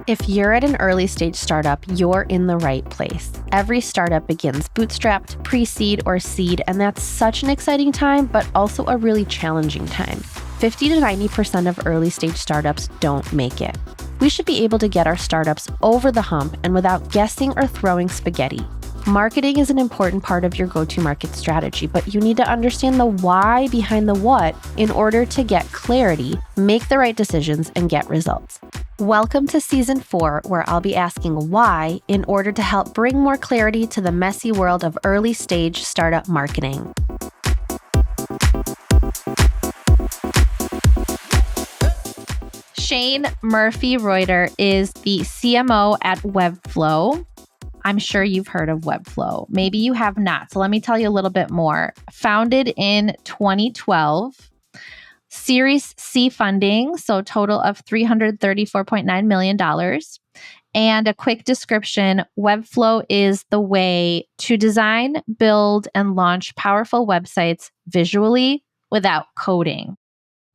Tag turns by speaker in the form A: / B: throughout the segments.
A: If you're at an early stage startup, you're in the right place. Every startup begins bootstrapped, pre-seed, or seed, and that's such an exciting time, but also a really challenging time. 50 to 90% of early stage startups don't make it. We should be able to get our startups over the hump and without guessing or throwing spaghetti. Marketing is an important part of your go-to-market strategy, but you need to understand the why behind the what in order to get clarity, make the right decisions, and get results. Welcome to Season 4, where I'll be asking why in order to help bring more clarity to the messy world of early-stage startup marketing. Shane Murphy-Reuter is the CMO at Webflow. I'm sure you've heard of Webflow. Maybe you have not. So let me tell you a little bit more. Founded in 2012, Series C funding, so total of $334.9 million. And a quick description, Webflow is the way to design, build, and launch powerful websites visually without coding.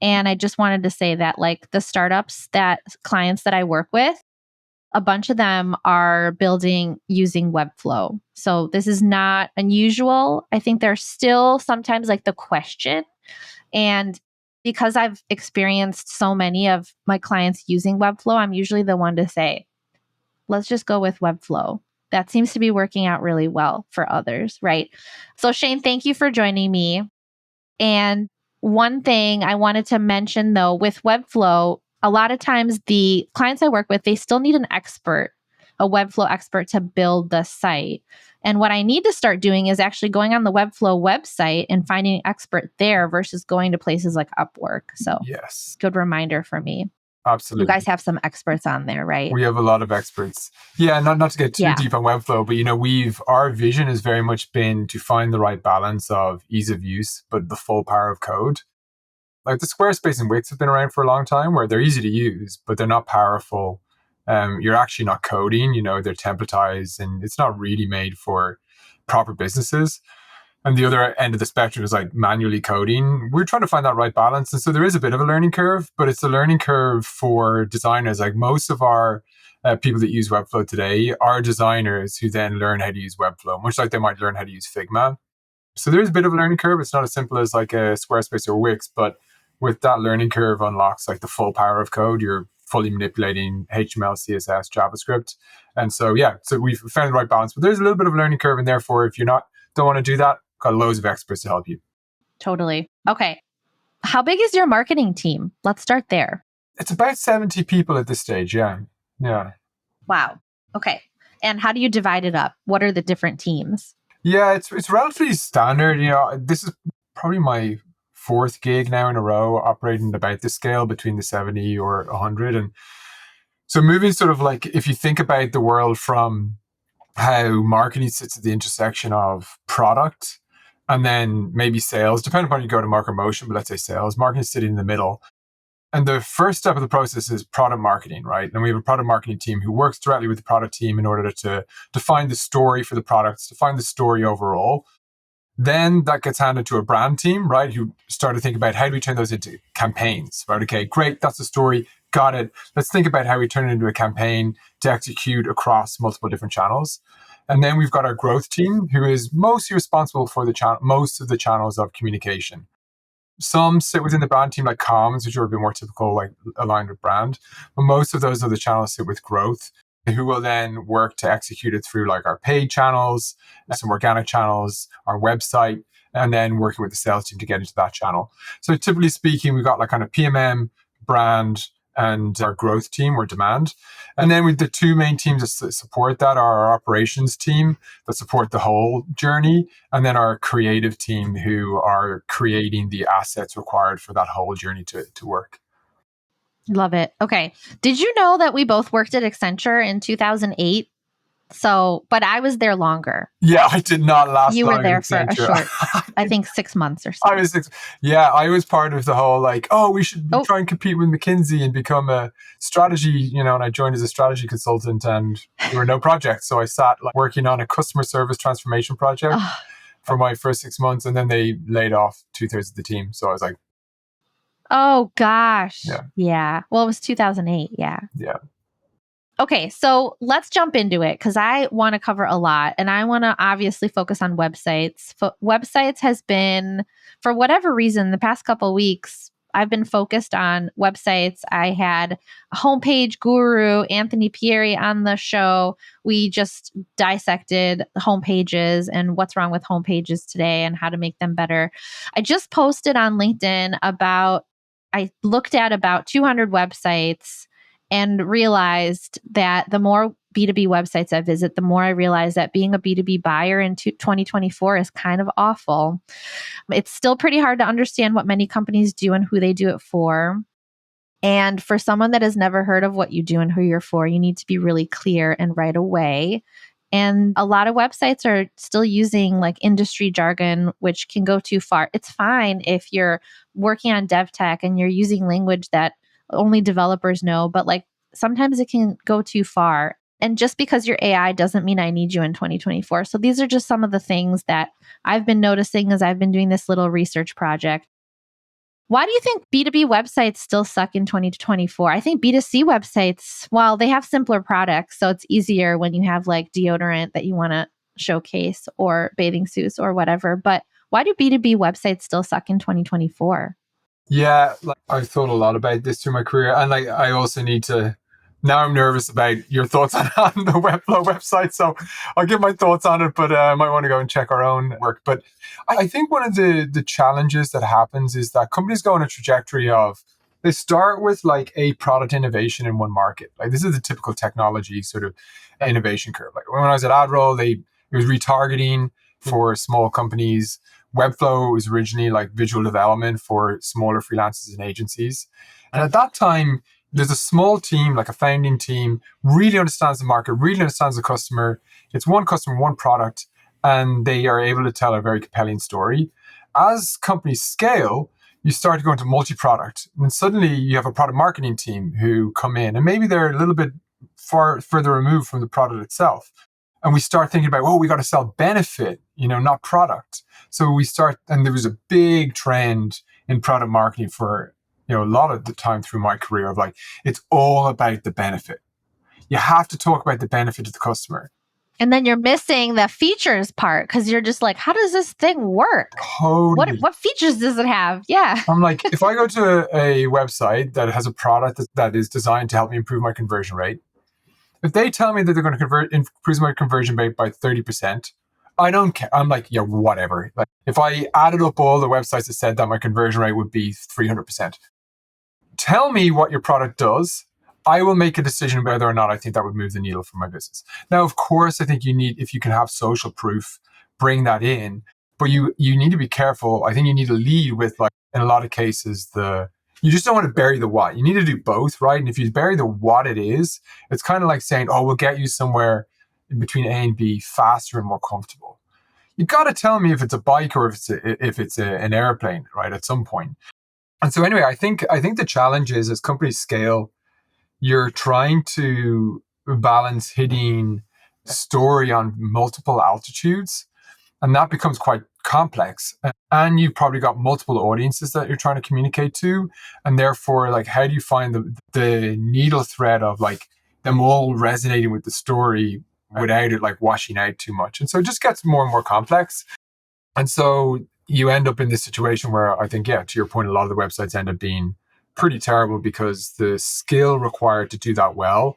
A: And I just wanted to say that like the startups clients that I work with, a bunch of them are building using Webflow. So this is not unusual. I think there's still sometimes like the question. And because I've experienced so many of my clients using Webflow, I'm usually the one to say, let's just go with Webflow. That seems to be working out really well for others, right? So Shane, thank you for joining me. And one thing I wanted to mention though, with Webflow, a lot of times the clients I work with, they still need an expert, a Webflow expert to build the site. And what I need to start doing is actually going on the Webflow website and finding an expert there versus going to places like Upwork. So
B: yes,
A: good reminder for me.
B: Absolutely.
A: You guys have some experts on there, right?
B: We have a lot of experts. Yeah, not to get too deep on Webflow, but our vision has very much been to find the right balance of ease of use, but the full power of code. Like the Squarespace and Wix have been around for a long time where they're easy to use, but they're not powerful. You're actually not coding, they're templatized and it's not really made for proper businesses. And the other end of the spectrum is like manually coding. We're trying to find that right balance. And so there is a bit of a learning curve, but it's a learning curve for designers. Like most of our people that use Webflow today are designers who then learn how to use Webflow, much like they might learn how to use Figma. So there's a bit of a learning curve. It's not as simple as like a Squarespace or Wix, but with that learning curve unlocks like the full power of code. You're fully manipulating HTML, CSS, JavaScript. And so, so we've found the right balance, but there's a little bit of a learning curve. And therefore, if don't want to do that, got loads of experts to help you.
A: Totally. Okay. How big is your marketing team? Let's start there.
B: It's about 70 people at this stage. Yeah.
A: Wow. Okay. And how do you divide it up? What are the different teams?
B: Yeah, it's relatively standard. This is probably my fourth gig now in a row operating about this scale between the 70 or 100. And so moving sort of like, if you think about the world from how marketing sits at the intersection of product and then maybe sales, depending upon your go-to-market motion, but let's say sales, marketing is sitting in the middle. And the first step of the process is product marketing, right? And we have a product marketing team who works directly with the product team in order to define the story for the products, to find the story overall. Then that gets handed to a brand team, right? Who start to think about how do we turn those into campaigns, right? Okay, great, that's the story, got it. Let's think about how we turn it into a campaign to execute across multiple different channels. And then we've got our growth team, who is mostly responsible for most of the channels of communication. Some sit within the brand team like comms, which are a bit more typical, like aligned with brand. But most of those other channels sit with growth, who will then work to execute it through like our paid channels, some organic channels, our website, and then working with the sales team to get into that channel. So typically speaking, we've got like kind of PMM, brand, and our growth team or demand. And then with the two main teams that support that are our operations team that support the whole journey, and then our creative team who are creating the assets required for that whole journey to work.
A: Love it. Okay. Did you know that we both worked at Accenture in 2008? But I was there longer.
B: Yeah, I did not last
A: You
B: long.
A: were there for a short, I think 6 months or so.
B: I was part of the whole like, we should try and compete with McKinsey and become a strategy, and I joined as a strategy consultant and there were no projects. So I sat like working on a customer service transformation project for my first 6 months, and then they laid off 2/3 of the team. So I was like,
A: oh gosh. Yeah. Well, it was 2008. Yeah.
B: Yeah.
A: Okay, so let's jump into it because I want to cover a lot and I want to obviously focus on websites. Websites has been, for whatever reason, the past couple of weeks, I've been focused on websites. I had a homepage guru, Anthony Pieri, on the show. We just dissected homepages and what's wrong with homepages today and how to make them better. I just posted on LinkedIn I looked at about 200 websites and realized that the more B2B websites I visit, the more I realize that being a B2B buyer in 2024 is kind of awful. It's still pretty hard to understand what many companies do and who they do it for. And for someone that has never heard of what you do and who you're for, you need to be really clear and right away. And a lot of websites are still using like industry jargon, which can go too far. It's fine if you're working on dev tech and you're using language that only developers know, but like sometimes it can go too far. And just because you're AI doesn't mean I need you in 2024. So these are just some of the things that I've been noticing as I've been doing this little research project. Why do you think B2B websites still suck in 2024? I think B2C websites, well, they have simpler products. So it's easier when you have like deodorant that you want to showcase or bathing suits or whatever. But why do B2B websites still suck in 2024?
B: Yeah, like I've thought a lot about this through my career, and like I also need to. Now I'm nervous about your thoughts on the Webflow website, so I'll give my thoughts on it. But I might want to go and check our own work. But I think one of the challenges that happens is that companies go on a trajectory of they start with like a product innovation in one market. Like this is the typical technology sort of innovation curve. Like when I was at AdRoll, it was retargeting for small companies. Webflow was originally like visual development for smaller freelancers and agencies. And at that time, there's a small team, like a founding team, really understands the market, really understands the customer. It's one customer, one product, and they are able to tell a very compelling story. As companies scale, you start to go into multi-product, and suddenly you have a product marketing team who come in, and maybe they're a little bit further removed from the product itself. And we start thinking about, well, we got to sell benefit, not product. So we start, and there was a big trend in product marketing for, a lot of the time through my career of like, it's all about the benefit. You have to talk about the benefit to the customer.
A: And then you're missing the features part because you're just like, how does this thing work?
B: Totally.
A: What features does it have? Yeah.
B: I'm like, if I go to a website that has a product that is designed to help me improve my conversion rate, if they tell me that they're going to increase my conversion rate by 30%, I don't care. I'm like, yeah, whatever. Like, if I added up all the websites that said that my conversion rate would be 300%, tell me what your product does. I will make a decision whether or not I think that would move the needle for my business. Now, of course, I think if you can have social proof, bring that in. But you need to be careful. I think you need to lead with, like, in a lot of cases, you just don't want to bury the what. You need to do both, right? And if you bury the what it is, it's kind of like saying, oh, we'll get you somewhere in between A and B faster and more comfortable. You got to tell me if it's a bike or if it's an airplane, right? At some point. And so anyway, I think the challenge is as companies scale, you're trying to balance hitting story on multiple altitudes, and that becomes quite complex. And you've probably got multiple audiences that you're trying to communicate to, and therefore, like, how do you find the needle thread of like them all resonating with the story without it like washing out too much? And so it just gets more and more complex. And so you end up in this situation where I think, yeah, to your point, a lot of the websites end up being pretty terrible because the skill required to do that well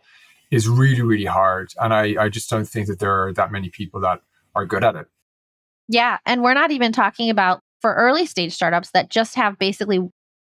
B: is really, really hard. And I just don't think that there are that many people that are good at it.
A: Yeah. And we're not even talking about for early stage startups that just have basically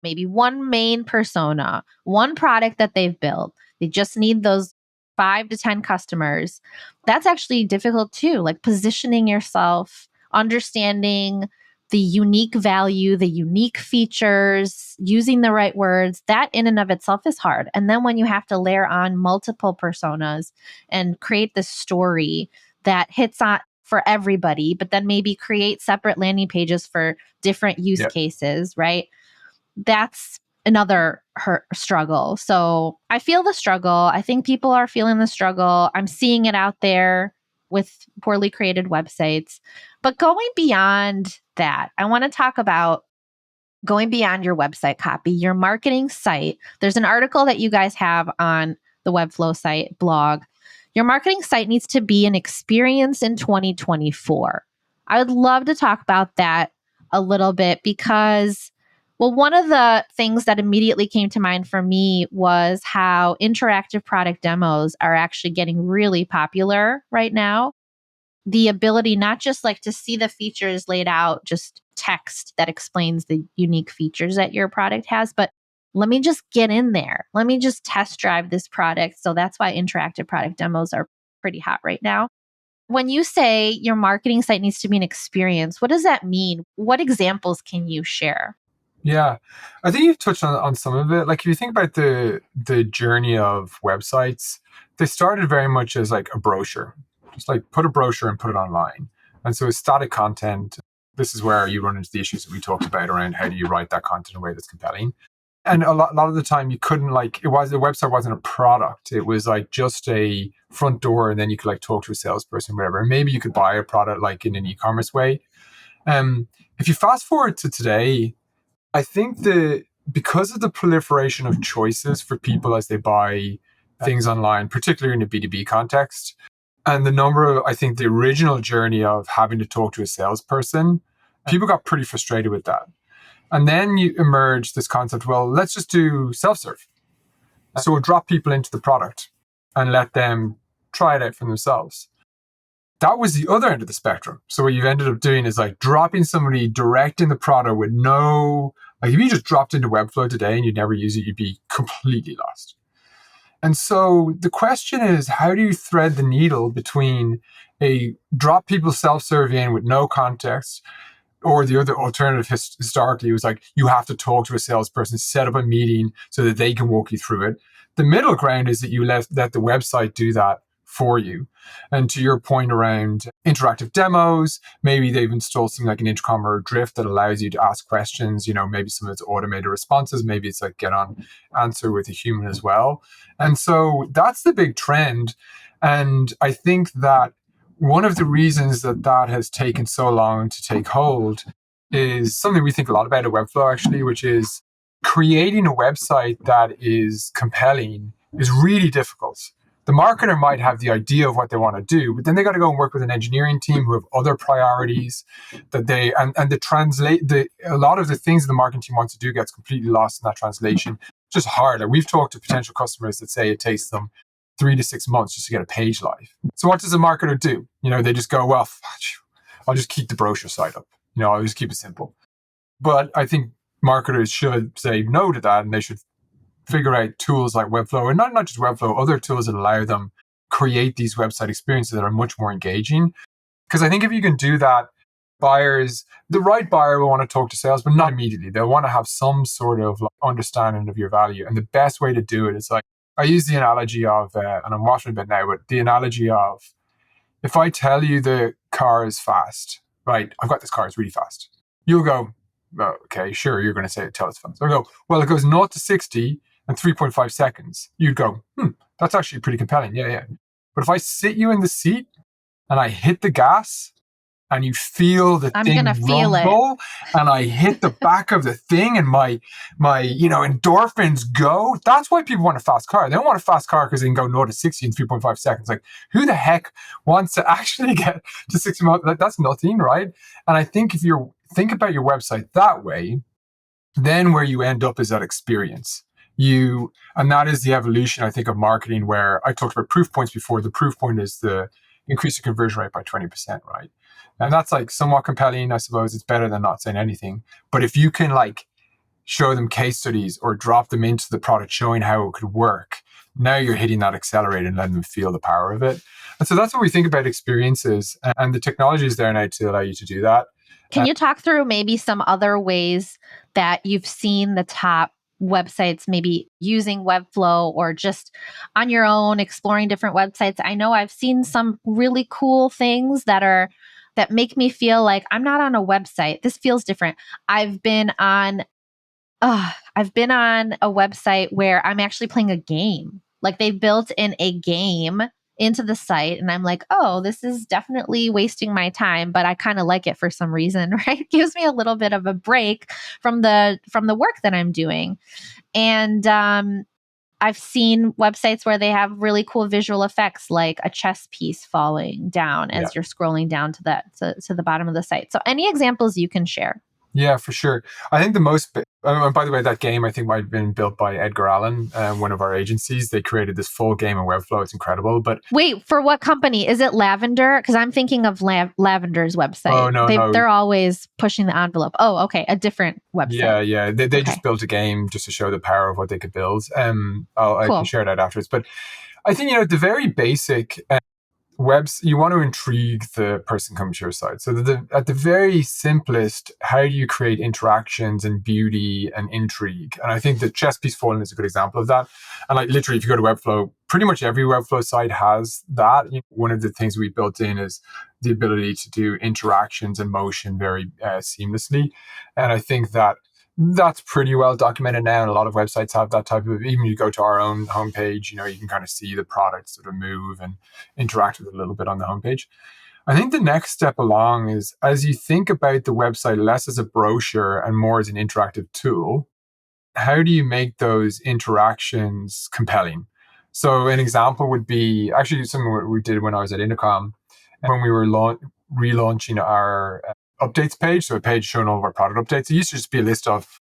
A: maybe one main persona, one product that they've built. They just need those 5 to 10 customers. That's actually difficult too, like positioning yourself, understanding the unique value, the unique features, using the right words. That in and of itself is hard. And then when you have to layer on multiple personas and create this story that hits on for everybody, but then maybe create separate landing pages for different use cases, right? That's another struggle. So I feel the struggle. I think people are feeling the struggle. I'm seeing it out there with poorly created websites. But going beyond that, I want to talk about going beyond your website copy, your marketing site. There's an article that you guys have on the Webflow site blog, your marketing site needs to be an experience in 2024. I would love to talk about that a little bit because, well, one of the things that immediately came to mind for me was how interactive product demos are actually getting really popular right now. The ability not just like to see the features laid out, just text that explains the unique features that your product has, but let me just get in there. Let me just test drive this product. So that's why interactive product demos are pretty hot right now. When you say your marketing site needs to be an experience, what does that mean? What examples can you share?
B: Yeah, I think you've touched on some of it. Like if you think about the journey of websites, they started very much as like a brochure, just like put a brochure and put it online. And so it's static content. This is where you run into the issues that we talked about around how do you write that content in a way that's compelling. And a lot of the time you couldn't like, the website wasn't a product. It was like just a front door and then you could like talk to a salesperson, whatever. And maybe you could buy a product like in an e-commerce way. If you fast forward to today, I think because of the proliferation of choices for people as they buy things online, particularly in a B2B context, and the number of, I think the original journey of having to talk to a salesperson, people got pretty frustrated with that. And then you emerge this concept, well, let's just do self-serve. So we'll drop people into the product and let them try it out for themselves. That was the other end of the spectrum. So what you've ended up doing is like dropping somebody direct in the product with no, like if you just dropped into Webflow today and you'd never use it, you'd be completely lost. And so the question is, how do you thread the needle between a drop people self-serve in with no context, or the other alternative historically was like, you have to talk to a salesperson, set up a meeting so that they can walk you through it. The middle ground is that you let the website do that for you. And to your point around interactive demos, maybe they've installed something like an intercom or a drift that allows you to ask questions, maybe some of it's automated responses, maybe it's like get on answer with a human as well. And so that's the big trend. And I think that one of the reasons that has taken so long to take hold is something we think a lot about at Webflow, actually, which is creating a website that is compelling is really difficult. The marketer might have the idea of what they want to do, but then they got to go and work with an engineering team who have other priorities that they, and a lot of the things the marketing team wants to do gets completely lost in that translation. Just hard. Like we've talked to potential customers that say it takes them 3 to 6 months just to get a page live. So what does a marketer do? They just go, well, I'll just keep the brochure site up. I'll just keep it simple. But I think marketers should say no to that, and they should figure out tools like Webflow, and not just Webflow, other tools that allow them create these website experiences that are much more engaging. Because I think if you can do that, the right buyer will want to talk to sales, but not immediately. They'll want to have some sort of understanding of your value. And the best way to do it is like, I use the analogy of, and I'm watching a bit now, but the analogy of, if I tell you the car is fast, right? I've got this car, it's really fast. You'll go, oh, okay, sure, you're going to say tell it's fast. I'll go, well, it goes 0 to 60 in 3.5 seconds. You'd go, that's actually pretty compelling. Yeah. But if I sit you in the seat and I hit the gas and you feel the thing rumble, and I hit the back of the thing and my endorphins go. That's why people want a fast car. They don't want a fast car because they can go 0 to 60 in 3.5 seconds. Like, who the heck wants to actually get to 60 miles? That's nothing, right? And I think if you think about your website that way, then where you end up is that experience. And that is the evolution, I think, of marketing, where I talked about proof points before. The proof point is the increase the conversion rate by 20%, right? And that's like somewhat compelling, I suppose. It's better than not saying anything. But if you can like show them case studies or drop them into the product showing how it could work, now you're hitting that accelerator and letting them feel the power of it. And so that's what we think about experiences. And the technology is there now to allow you to do that.
A: Can you talk through maybe some other ways that you've seen the top websites maybe using Webflow or just on your own exploring different websites? I know I've seen some really cool things that make me feel like I'm not on a website. This feels different. I've been on a website where I'm actually playing a game. Like they built in a game into the site and I'm like, oh, this is definitely wasting my time, but I kind of like it for some reason, right? It gives me a little bit of a break from the work that I'm doing. And I've seen websites where they have really cool visual effects, like a chess piece falling down
B: Yeah.
A: as you're scrolling down to the bottom of the site. So any examples you can share?
B: Yeah, for sure. I think the most, by the way, that game I think might have been built by Edgar Allan, one of our agencies. They created this full game in Webflow. It's incredible. But
A: Wait, for what company? Is it Lavender? Because I'm thinking of Lavender's
B: oh,
A: website.
B: no.
A: They're always pushing the envelope. Oh, okay. A different website.
B: Yeah. They just
A: Okay,
B: built a game just to show the power of what they could build. I can
A: cool.
B: share that afterwards. But I think, the very basic webs, you want to intrigue the person coming to your site. So at the very simplest, how do you create interactions and beauty and intrigue? And I think the chess piece falling is a good example of that. And like literally, if you go to Webflow, pretty much every Webflow site has that. One of the things we built in is the ability to do interactions and motion very seamlessly. And I think that's pretty well documented now, and a lot of websites have that type of. Even you go to our own homepage, you can kind of see the product sort of move and interact with it a little bit on the homepage. I think the next step along is, as you think about the website less as a brochure and more as an interactive tool, how do you make those interactions compelling? So an example would be actually something we did when I was at Intercom, when we were relaunching our updates page. So a page showing all of our product updates. It used to just be a list of,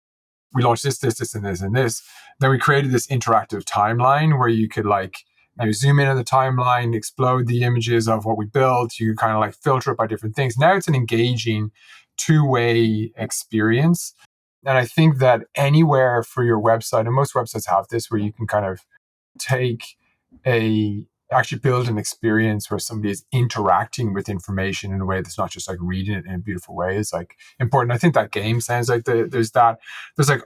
B: we launched this, and this. Then we created this interactive timeline where you could zoom in on the timeline, explode the images of what we built. You could kind of filter it by different things. Now it's an engaging two-way experience. And I think that anywhere for your website, and most websites have this, where you can kind of take actually build an experience where somebody is interacting with information in a way that's not just reading it in a beautiful way is important. I think that game sounds like there's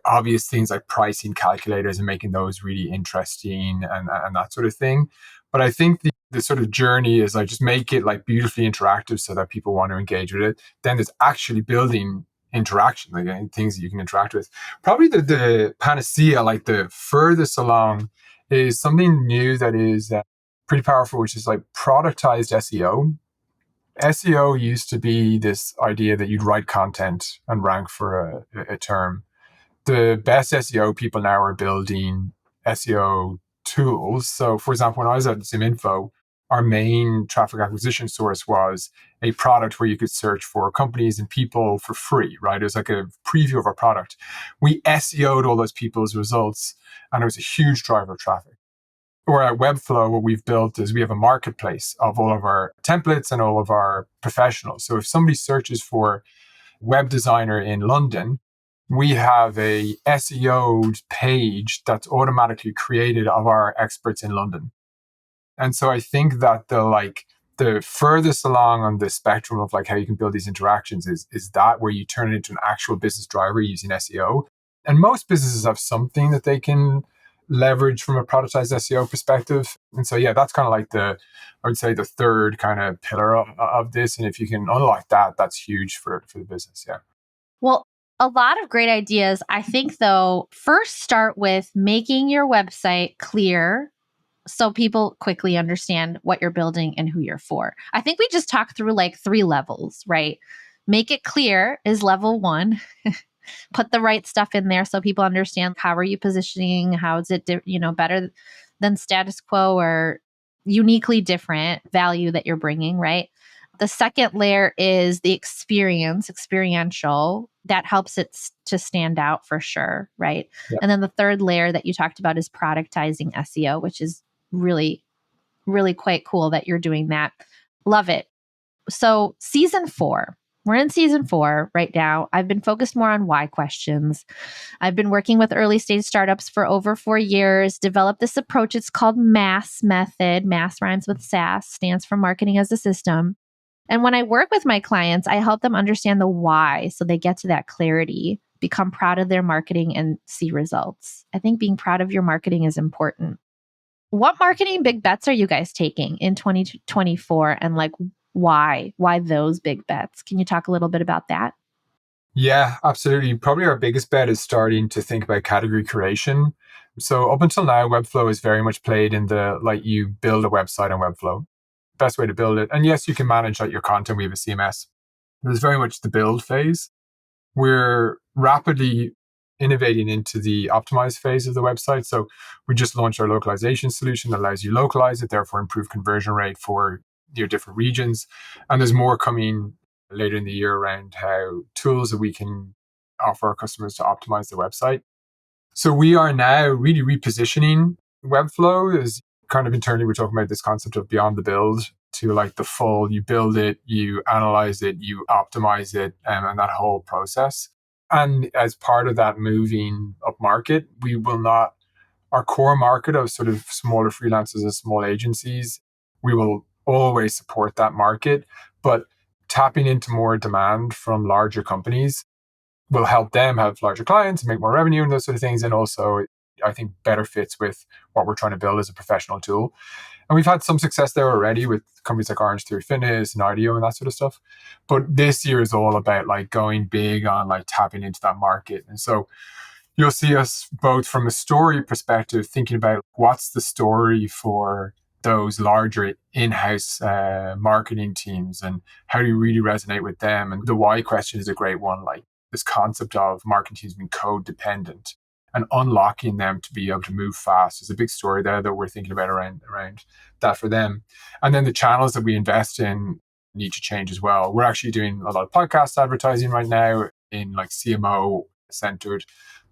B: obvious things like pricing calculators and making those really interesting and that sort of thing. But I think the sort of journey is just make it beautifully interactive so that people want to engage with it. Then there's actually building interaction, things that you can interact with. Probably the panacea, the furthest along, is something new that is pretty powerful, which is productized SEO. SEO used to be this idea that you'd write content and rank for a term. The best SEO people now are building SEO tools. So, for example, when I was at ZoomInfo, our main traffic acquisition source was a product where you could search for companies and people for free, right? It was like a preview of our product. We SEO'd all those people's results, and it was a huge driver of traffic. Or at Webflow, what we've built is we have a marketplace of all of our templates and all of our professionals. So if somebody searches for web designer in London, we have a SEO page that's automatically created of our experts in London. And so I think that the furthest along on the spectrum of how you can build these interactions is that where you turn it into an actual business driver using SEO. And most businesses have something that they can leverage from a productized SEO perspective. And so, yeah, that's kind of I would say the third kind of pillar of this. And if you can unlock that, that's huge for the business. Yeah.
A: Well, a lot of great ideas. I think, though, first start with making your website clear so people quickly understand what you're building and who you're for. I think we just talked through 3 levels, right? Make it clear is level 1. Put the right stuff in there so people understand how are you positioning, how is it better than status quo or uniquely different value that you're bringing, right? The second layer is the experiential. That helps it to stand out for sure, right?
B: Yeah.
A: And then the third layer that you talked about is productizing SEO, which is really, really quite cool that you're doing that. Love it. So season 4, we're in season 4 right now. I've been focused more on why questions. I've been working with early stage startups for over 4 years, developed this approach. It's called MASS method. MASS rhymes with SaaS, stands for marketing as a system. And when I work with my clients, I help them understand the why so they get to that clarity, become proud of their marketing and see results. I think being proud of your marketing is important. What marketing big bets are you guys taking in 2024 and why? Why those big bets? Can you talk a little bit about that?
B: Yeah, absolutely. Probably our biggest bet is starting to think about category creation. So up until now, Webflow is very much played in the you build a website on Webflow. Best way to build it. And yes, you can manage your content. We have a CMS. There's very much the build phase. We're rapidly innovating into the optimized phase of the website. So we just launched our localization solution that allows you to localize it, therefore improve conversion rate for your different regions. And there's more coming later in the year around how tools that we can offer our customers to optimize the website. So we are now really repositioning Webflow. As kind of internally, we're talking about this concept of beyond the build to like the full, you build it, you analyze it, you optimize it, and that whole process. And as part of that moving up market, we will not, our core market of sort of smaller freelancers and small agencies, we will always support that market. But tapping into more demand from larger companies will help them have larger clients and make more revenue and those sort of things. And also, I think better fits with what we're trying to build as a professional tool. And we've had some success there already with companies like Orange Theory Fitness and IDEO and that sort of stuff. But this year is all about like going big on like tapping into that market. And so you'll see us both from a story perspective, thinking about what's the story for those larger in-house marketing teams and how do you really resonate with them? And the why question is a great one, like this concept of marketing teams being code dependent and unlocking them to be able to move fast is a big story there that we're thinking about around that for them. And then the channels that we invest in need to change as well. We're actually doing a lot of podcast advertising right now in like CMO centered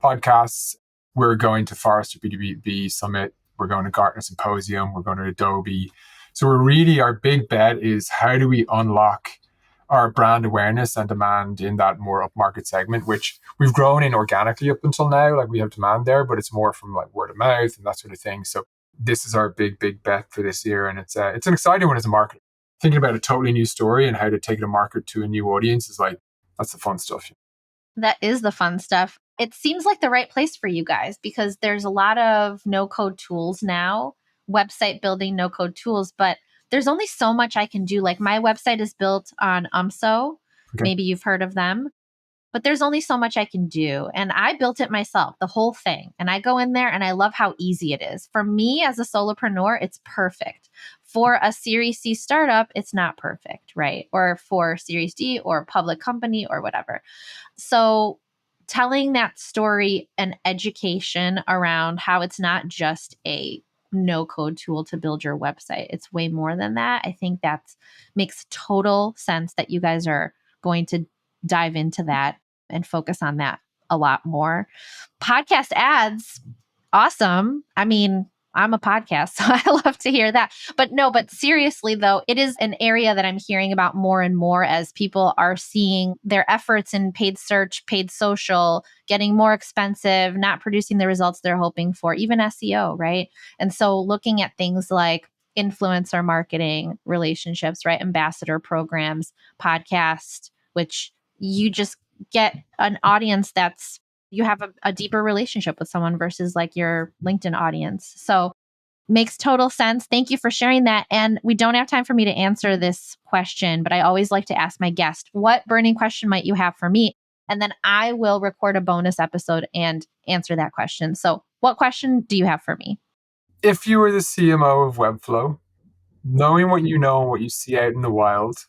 B: podcasts. We're going to Forrester B2B Summit. We're going to Gartner Symposium. We're going to Adobe. So our big bet is how do we unlock our brand awareness and demand in that more upmarket segment, which we've grown in organically up until now. Like we have demand there, but it's more from like word of mouth and that sort of thing. So this is our big bet for this year. And it's an exciting one as a marketer. Thinking about a totally new story and how to take it to market to a new audience is like, that's the fun stuff.
A: That is the fun stuff. It seems like the right place for you guys because there's a lot of no-code tools now, website building no-code tools, but there's only so much I can do. Like my website is built on UMSO. Okay. Maybe you've heard of them, but there's only so much I can do. And I built it myself, the whole thing. And I go in there and I love how easy it is. For me as a solopreneur, it's perfect. For a Series C startup, it's not perfect, right? Or for Series D or public company or whatever. So telling that story and education around how it's not just a no-code tool to build your website. It's way more than that. I think that makes total sense that you guys are going to dive into that and focus on that a lot more. Podcast ads, awesome. I mean, I'm a podcast, so I love to hear that. But seriously though, it is an area that I'm hearing about more and more as people are seeing their efforts in paid search, paid social, getting more expensive, not producing the results they're hoping for, even SEO, right? And so looking at things like influencer marketing, relationships, right? Ambassador programs, podcast, which you just get an audience that's you have a deeper relationship with someone versus like your LinkedIn audience. So makes total sense. Thank you for sharing that. And we don't have time for me to answer this question, but I always like to ask my guest, what burning question might you have for me? And then I will record a bonus episode and answer that question. So what question do you have for me?
B: If you were the CMO of Webflow, knowing what you know and what you see out in the wild,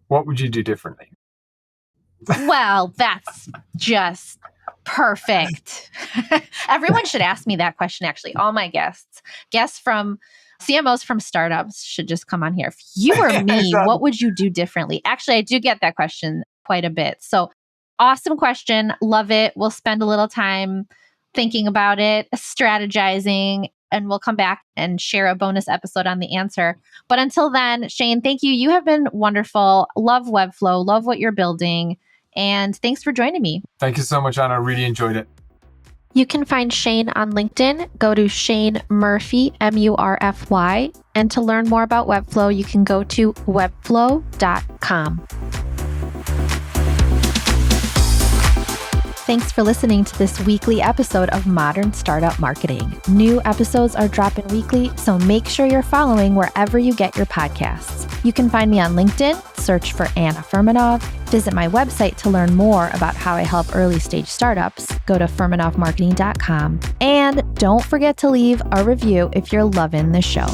B: what would you do differently?
A: Well, that's just perfect. Everyone should ask me that question, actually. All my guests from CMOs from startups should just come on here. If you were me, exactly. What would you do differently? Actually, I do get that question quite a bit. So awesome question. Love it. We'll spend a little time thinking about it, strategizing, and we'll come back and share a bonus episode on the answer. But until then, Shane, thank you. You have been wonderful. Love Webflow. Love what you're building. And thanks for joining me.
B: Thank you so much, Anna. I really enjoyed it.
A: You can find Shane on LinkedIn. Go to Shane Murphy, Murfy. And to learn more about Webflow, you can go to webflow.com. Thanks for listening to this weekly episode of Modern Startup Marketing. New episodes are dropping weekly, so make sure you're following wherever you get your podcasts. You can find me on LinkedIn, search for Anna Furmanov, visit my website to learn more about how I help early stage startups, go to furmanovmarketing.com, and don't forget to leave a review if you're loving the show.